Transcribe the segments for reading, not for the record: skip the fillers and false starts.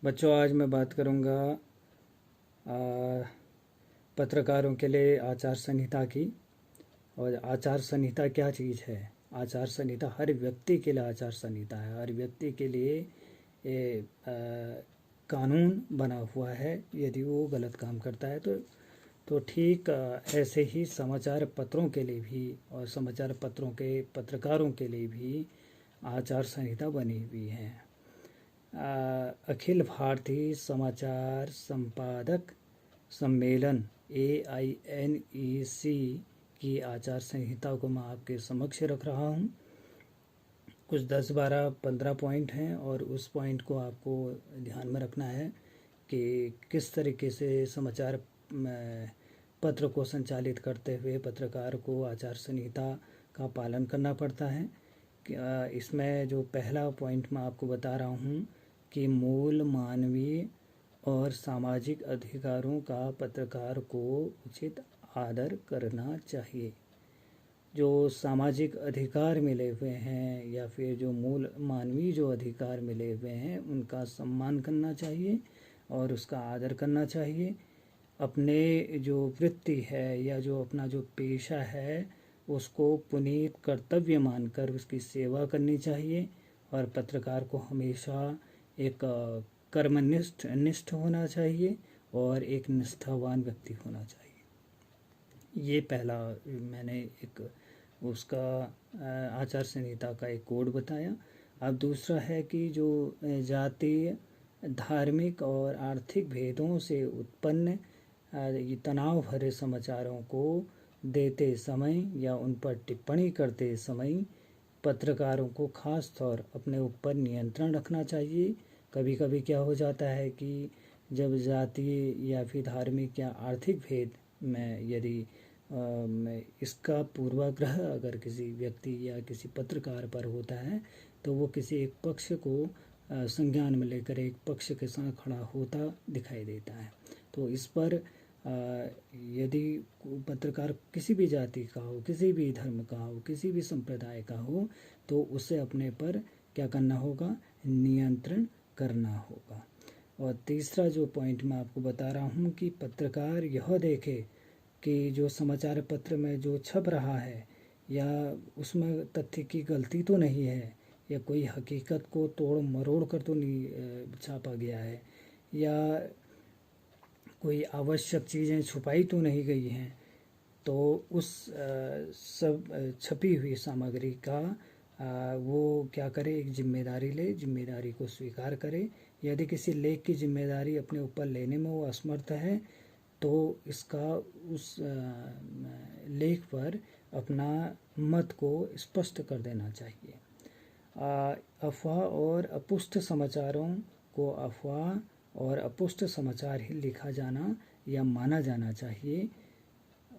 बच्चों, आज मैं बात करूंगा पत्रकारों के लिए आचार संहिता की। और आचार संहिता क्या चीज़ है? आचार संहिता हर व्यक्ति के लिए आचार संहिता है। हर व्यक्ति के लिए ये कानून बना हुआ है। यदि वो गलत काम करता है तो ठीक ऐसे ही समाचार पत्रों के लिए भी और समाचार पत्रों के पत्रकारों के लिए भी आचार संहिता बनी हुई है। अखिल भारतीय समाचार संपादक सम्मेलन AINEC की आचार संहिता को मैं आपके समक्ष रख रहा हूँ। कुछ 10, 12, 15 पॉइंट हैं और उस पॉइंट को आपको ध्यान में रखना है कि किस तरीके से समाचार पत्र को संचालित करते हुए पत्रकार को आचार संहिता का पालन करना पड़ता है। इसमें जो पहला पॉइंट मैं आपको बता रहा हूँ कि मूल मानवीय और सामाजिक अधिकारों का पत्रकार को उचित आदर करना चाहिए। जो सामाजिक अधिकार मिले हुए हैं या फिर जो मूल मानवीय जो अधिकार मिले हुए हैं उनका सम्मान करना चाहिए और उसका आदर करना चाहिए। अपने जो वृत्ति है या जो अपना जो पेशा है उसको पुनीत कर्तव्य मानकर उसकी सेवा करनी चाहिए। और पत्रकार को हमेशा एक कर्मनिष्ठ होना चाहिए और एक निष्ठावान व्यक्ति होना चाहिए। ये पहला मैंने एक उसका आचार संहिता का एक कोड बताया। अब दूसरा है कि जो जातीय, धार्मिक और आर्थिक भेदों से उत्पन्न तनाव भरे समाचारों को देते समय या उन पर टिप्पणी करते समय पत्रकारों को खास तौर अपने ऊपर नियंत्रण रखना चाहिए। कभी कभी क्या हो जाता है कि जब जातीय या फिर धार्मिक या आर्थिक भेद में यदि इसका पूर्वाग्रह अगर किसी व्यक्ति या किसी पत्रकार पर होता है तो वो किसी एक पक्ष को संज्ञान में लेकर एक पक्ष के साथ खड़ा होता दिखाई देता है। तो इस पर यदि पत्रकार किसी भी जाति का हो, किसी भी धर्म का हो, किसी भी संप्रदाय का हो तो उसे अपने पर क्या करना होगा? नियंत्रण करना होगा। और तीसरा जो पॉइंट मैं आपको बता रहा हूँ कि पत्रकार यह देखे कि जो समाचार पत्र में जो छप रहा है या उसमें तथ्य की गलती तो नहीं है या कोई हकीकत को तोड़ मरोड़ कर तो नहीं छापा गया है या कोई आवश्यक चीज़ें छुपाई तो नहीं गई हैं। तो उस सब छपी हुई सामग्री का वो क्या करे? एक जिम्मेदारी ले, जिम्मेदारी को स्वीकार करे। यदि किसी लेख की जिम्मेदारी अपने ऊपर लेने में वो असमर्थ है तो इसका उस लेख पर अपना मत को स्पष्ट कर देना चाहिए। अफवाह और अपुष्ट समाचारों को अफवाह और अपुष्ट समाचार ही लिखा जाना या माना जाना चाहिए।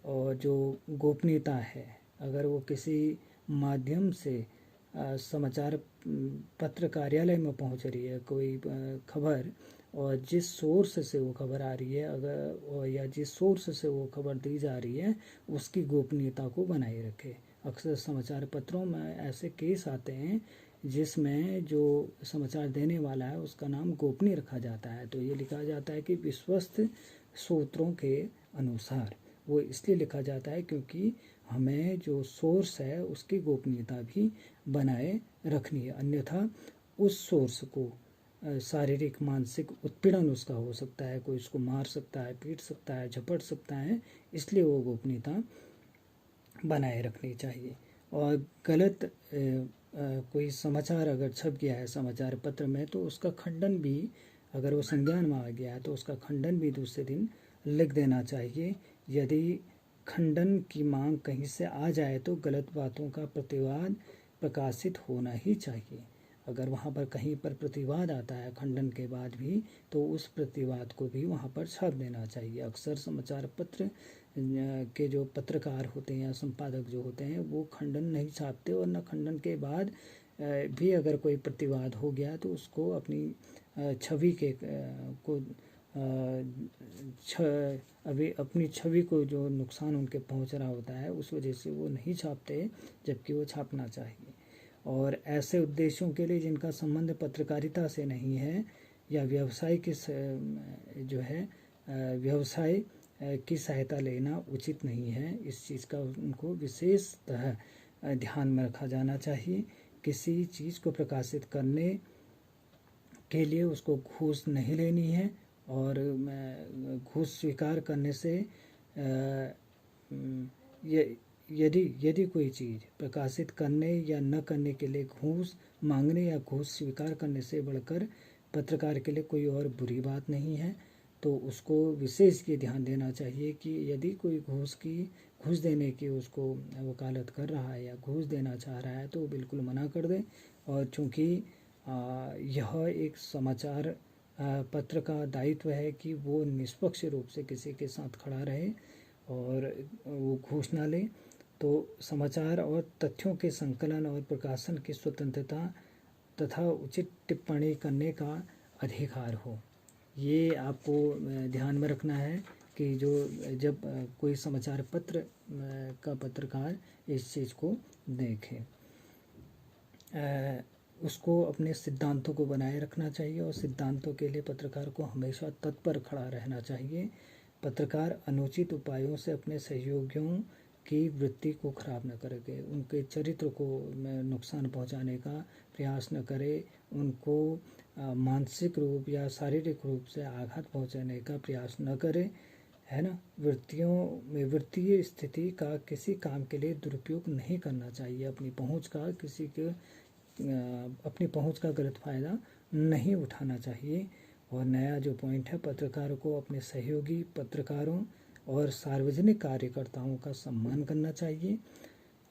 और जो गोपनीयता है, अगर वो किसी माध्यम से समाचार पत्र कार्यालय में पहुंच रही है कोई खबर और जिस सोर्स से वो खबर आ रही है अगर या जिस सोर्स से वो खबर दी जा रही है उसकी गोपनीयता को बनाए रखे। अक्सर समाचार पत्रों में ऐसे केस आते हैं जिसमें जो समाचार देने वाला है उसका नाम गोपनीय रखा जाता है। तो ये लिखा जाता है कि विश्वस्त सूत्रों के अनुसार। वो इसलिए लिखा जाता है क्योंकि हमें जो सोर्स है उसकी गोपनीयता भी बनाए रखनी है, अन्यथा उस सोर्स को शारीरिक मानसिक उत्पीड़न उसका हो सकता है, कोई उसको मार सकता है, पीट सकता है, झपट सकता है। इसलिए वो गोपनीयता बनाए रखनी चाहिए। और गलत कोई समाचार अगर छप गया है समाचार पत्र में तो उसका खंडन भी, अगर वो संज्ञान में आ गया है तो उसका खंडन भी दूसरे दिन लिख देना चाहिए। यदि खंडन की मांग कहीं से आ जाए तो गलत बातों का प्रतिवाद प्रकाशित होना ही चाहिए। अगर वहाँ पर कहीं पर प्रतिवाद आता है खंडन के बाद भी तो उस प्रतिवाद को भी वहाँ पर छाप देना चाहिए। अक्सर समाचार पत्र के जो पत्रकार होते हैं या संपादक जो होते हैं वो खंडन नहीं छापते और न खंडन के बाद भी अगर कोई प्रतिवाद हो गया तो उसको अपनी छवि के को अभी अपनी छवि को जो नुकसान उनके पहुंच रहा होता है उस वजह से वो नहीं छापते, जबकि वो छापना चाहिए। और ऐसे उद्देश्यों के लिए जिनका संबंध पत्रकारिता से नहीं है या व्यवसाय की जो है व्यवसाय की सहायता लेना उचित नहीं है। इस चीज़ का उनको विशेषतः ध्यान में रखा जाना चाहिए। किसी चीज़ को प्रकाशित करने के लिए उसको घूस नहीं लेनी है, और घूस स्वीकार करने से यदि कोई चीज़ प्रकाशित करने या न करने के लिए घूस मांगने या घूस स्वीकार करने से बढ़कर पत्रकार के लिए कोई और बुरी बात नहीं है, तो उसको विशेष ये ध्यान देना चाहिए कि यदि कोई घूस देने की उसको वकालत कर रहा है या घूस देना चाह रहा है तो बिल्कुल मना कर दे। और चूँकि यह एक समाचार पत्र का दायित्व है कि वो निष्पक्ष रूप से किसी के साथ खड़ा रहे और वो घूस ना ले, तो समाचार और तथ्यों के संकलन और प्रकाशन की स्वतंत्रता तथा उचित टिप्पणी करने का अधिकार हो। ये आपको ध्यान में रखना है कि जब कोई समाचार पत्र का पत्रकार इस चीज़ को देखे, उसको अपने सिद्धांतों को बनाए रखना चाहिए और सिद्धांतों के लिए पत्रकार को हमेशा तत्पर खड़ा रहना चाहिए। पत्रकार अनुचित उपायों से अपने सहयोगियों की वृत्ति को खराब न करें, उनके चरित्र को नुकसान पहुंचाने का प्रयास न करे, उनको मानसिक रूप या शारीरिक रूप से आघात पहुंचाने का प्रयास न करे, है ना। वित्तीय स्थिति का किसी काम के लिए दुरुपयोग नहीं करना चाहिए। अपनी पहुंच का गलत फायदा नहीं उठाना चाहिए। और नया जो पॉइंट है, पत्रकारों को अपने सहयोगी पत्रकारों और सार्वजनिक कार्यकर्ताओं का सम्मान करना चाहिए।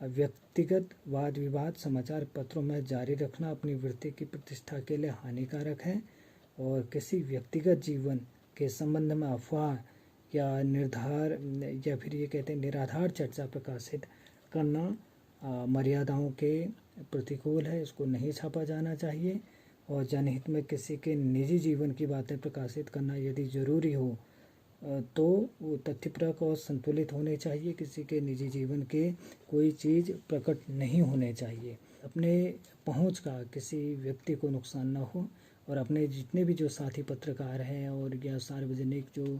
व्यक्तिगत वाद विवाद समाचार पत्रों में जारी रखना अपनी वृत्ति की प्रतिष्ठा के लिए हानिकारक है। और किसी व्यक्तिगत जीवन के संबंध में अफवाह या निराधार चर्चा प्रकाशित करना मर्यादाओं के प्रतिकूल है, इसको नहीं छापा जाना चाहिए। और जनहित में किसी के निजी जीवन की बातें प्रकाशित करना यदि ज़रूरी हो तो वो तथ्यपरक और संतुलित होने चाहिए। किसी के निजी जीवन के कोई चीज़ प्रकट नहीं होने चाहिए। अपने पहुंच का किसी व्यक्ति को नुकसान ना हो, और अपने जितने भी जो साथी पत्रकार हैं और या सार्वजनिक जो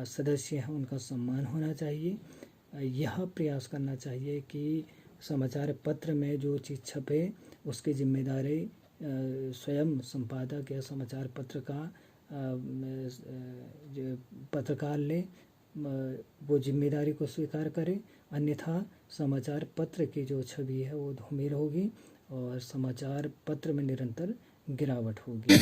सदस्य हैं उनका सम्मान होना चाहिए। यह प्रयास करना चाहिए कि समाचार पत्र में जो चीज़ छपे उसकी जिम्मेदारी स्वयं संपादक या समाचार पत्र का पत्रकार ले, वो जिम्मेदारी को स्वीकार करे, अन्यथा समाचार पत्र की जो छवि है वो धूमिल होगी और समाचार पत्र में निरंतर गिरावट होगी।